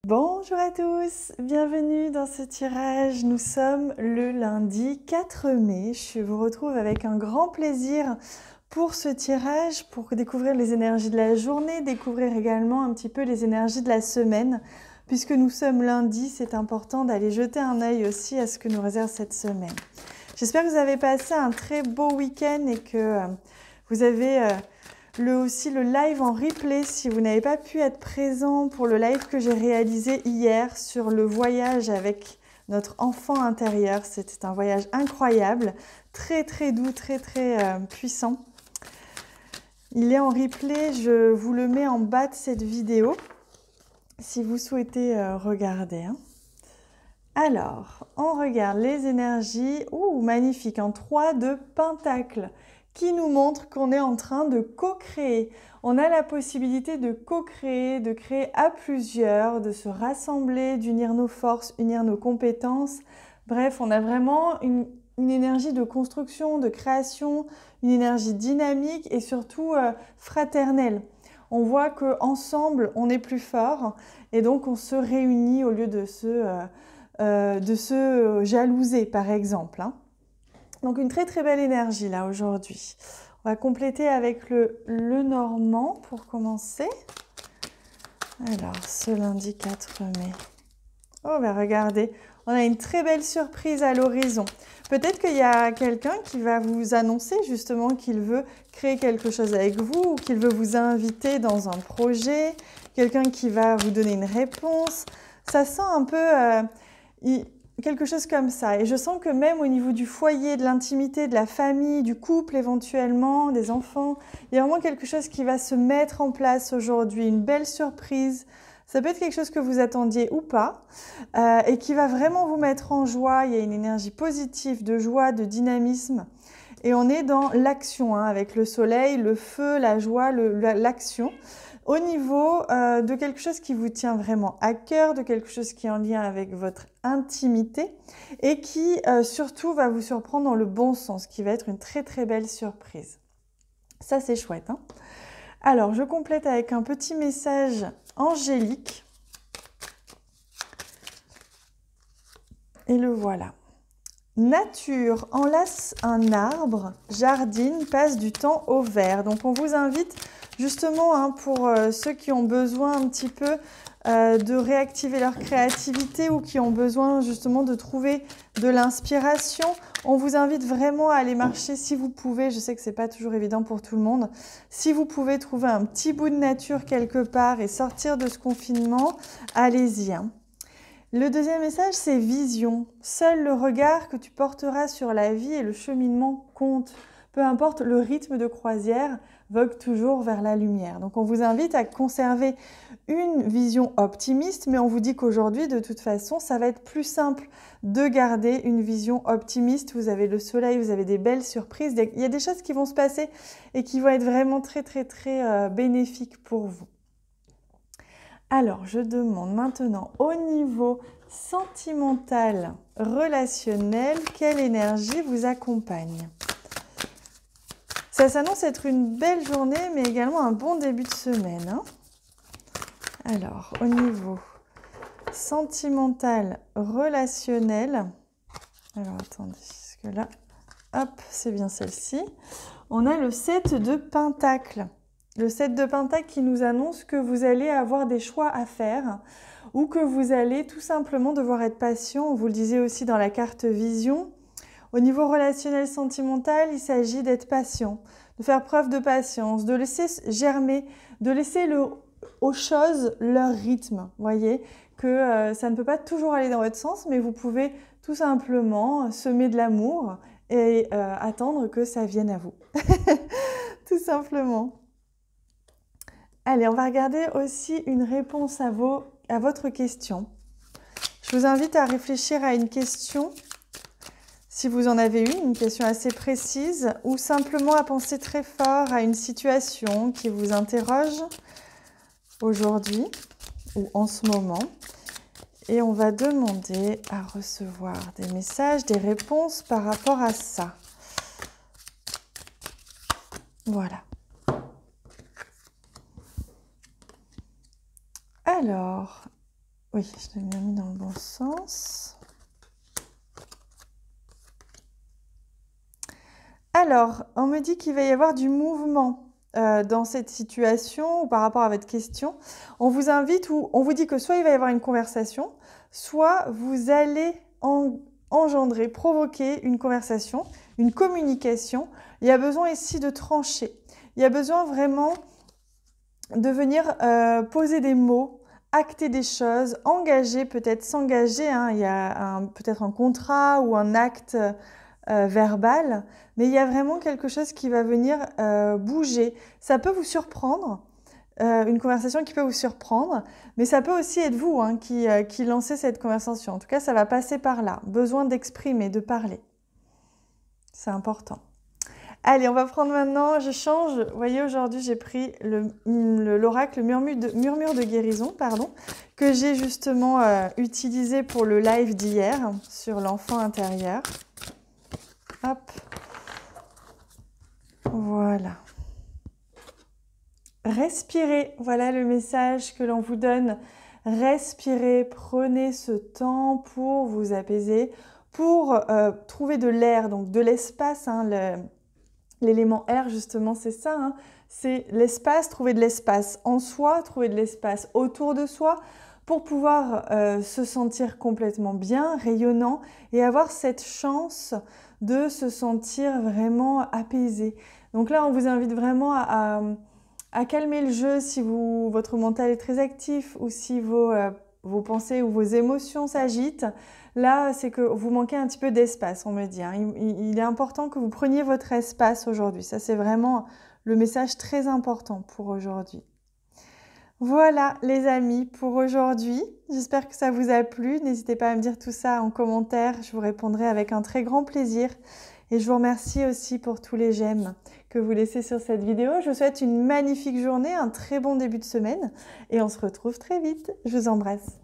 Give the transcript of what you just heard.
Bonjour à tous, bienvenue dans ce tirage. Nous sommes le lundi 4 mai. Je vous retrouve avec un grand plaisir pour ce tirage, pour découvrir les énergies de la journée, découvrir également un petit peu les énergies de la semaine. Puisque nous sommes lundi, c'est important d'aller jeter un œil aussi à ce que nous réserve cette semaine. J'espère que vous avez passé un très beau week-end et que vous avez aussi le live en replay si vous n'avez pas pu être présent pour le live que j'ai réalisé hier sur le voyage avec notre enfant intérieur. C'était un voyage incroyable, très doux, très puissant. Il est en replay, je vous le mets en bas de cette vidéo si vous souhaitez regarder. Alors, on regarde les énergies. Ouh, magnifique, en 3 de Pentacle, qui nous montre qu'on est en train de co-créer. On a la possibilité de co-créer, de créer à plusieurs, de se rassembler, d'unir nos forces, unir nos compétences. Bref, on a vraiment une énergie de construction, de création, une énergie dynamique et surtout fraternelle. On voit qu'ensemble, on est plus fort et donc on se réunit au lieu de se jalouser, par exemple. Donc une très belle énergie là aujourd'hui. On va compléter avec le Normand pour commencer. Alors, ce lundi 4 mai. Oh, bah regardez, on a une très belle surprise à l'horizon. Peut-être qu'il y a quelqu'un qui va vous annoncer justement qu'il veut créer quelque chose avec vous ou qu'il veut vous inviter dans un projet, quelqu'un qui va vous donner une réponse. Ça sent un peu quelque chose comme ça. Et je sens que même au niveau du foyer, de l'intimité, de la famille, du couple éventuellement, des enfants, il y a vraiment quelque chose qui va se mettre en place aujourd'hui, une belle surprise. Ça peut être quelque chose que vous attendiez ou pas et qui va vraiment vous mettre en joie. Il y a une énergie positive, de joie, de dynamisme. Et on est dans l'action avec le soleil, le feu, la joie, l'action. Au niveau de quelque chose qui vous tient vraiment à cœur, de quelque chose qui est en lien avec votre intimité et qui surtout va vous surprendre dans le bon sens, qui va être une très belle surprise. Ça, c'est chouette. Alors, je complète avec un petit message angélique. Et le voilà. Nature enlace un arbre, jardine, passe du temps au vert. Donc, on vous invite justement pour ceux qui ont besoin un petit peu de réactiver leur créativité ou qui ont besoin justement de trouver de l'inspiration. On vous invite vraiment à aller marcher si vous pouvez. Je sais que ce n'est pas toujours évident pour tout le monde. Si vous pouvez trouver un petit bout de nature quelque part et sortir de ce confinement, allez-y. Le deuxième message, c'est vision. Seul le regard que tu porteras sur la vie et le cheminement compte. Peu importe le rythme de croisière, vogue toujours vers la lumière. Donc on vous invite à conserver une vision optimiste, mais on vous dit qu'aujourd'hui, de toute façon, ça va être plus simple de garder une vision optimiste. Vous avez le soleil, vous avez des belles surprises. Il y a des choses qui vont se passer et qui vont être vraiment très bénéfiques pour vous. Alors, je demande maintenant au niveau sentimental, relationnel, quelle énergie vous accompagne? Ça s'annonce être une belle journée, mais également un bon début de semaine. Alors, au niveau sentimental, relationnel, alors attendez, parce que là, hop, c'est bien celle-ci. On a le 7 de Pentacle. Le 7 de Pentacle qui nous annonce que vous allez avoir des choix à faire ou que vous allez tout simplement devoir être patient. On vous le disait aussi dans la carte vision. Au niveau relationnel sentimental, il s'agit d'être patient, de faire preuve de patience, de laisser germer, de laisser aux choses leur rythme. Vous voyez que ça ne peut pas toujours aller dans votre sens, mais vous pouvez tout simplement semer de l'amour et attendre que ça vienne à vous. Tout simplement. Allez, on va regarder aussi une réponse à votre question. Je vous invite à réfléchir à une question, si vous en avez une question assez précise, ou simplement à penser très fort à une situation qui vous interroge aujourd'hui ou en ce moment. Et on va demander à recevoir des messages, des réponses par rapport à ça. Voilà. Alors, Oui, je l'ai bien mis dans le bon sens. Alors, on me dit qu'il va y avoir du mouvement dans cette situation ou par rapport à votre question. On vous invite ou on vous dit que soit il va y avoir une conversation, soit vous allez engendrer, provoquer une conversation, une communication. Il y a besoin ici de trancher. Il y a besoin vraiment de venir poser des mots, acter des choses, engager, peut-être s'engager. Hein. Il y a peut-être un contrat ou un acte verbal, mais il y a vraiment quelque chose qui va venir bouger. Ça peut vous surprendre, une conversation qui peut vous surprendre, mais ça peut aussi être vous hein, qui lancez cette conversation. En tout cas, ça va passer par là. Besoin d'exprimer, de parler. C'est important. Allez, on va prendre maintenant, je change. Vous voyez, aujourd'hui, j'ai pris l'oracle murmure de guérison, pardon, que j'ai justement utilisé pour le live d'hier sur l'enfant intérieur. Hop. Voilà. Respirez, voilà le message que l'on vous donne. Respirez, prenez ce temps pour vous apaiser, pour trouver de l'air, donc de l'espace. Hein, l'élément air, justement, c'est ça. Hein, c'est l'espace, trouver de l'espace en soi, trouver de l'espace autour de soi pour pouvoir se sentir complètement bien, rayonnant et avoir cette chance de se sentir vraiment apaisé. Donc là, on vous invite vraiment à calmer le jeu si votre mental est très actif ou si vos pensées ou vos émotions s'agitent. Là, c'est que vous manquez un petit peu d'espace, on me dit. Hein. Il est important que vous preniez votre espace aujourd'hui. Ça, c'est vraiment le message très important pour aujourd'hui. Voilà les amis pour aujourd'hui. J'espère que ça vous a plu. N'hésitez pas à me dire tout ça en commentaire. Je vous répondrai avec un très grand plaisir. Et je vous remercie aussi pour tous les j'aime que vous laissez sur cette vidéo. Je vous souhaite une magnifique journée, un très bon début de semaine. Et on se retrouve très vite. Je vous embrasse.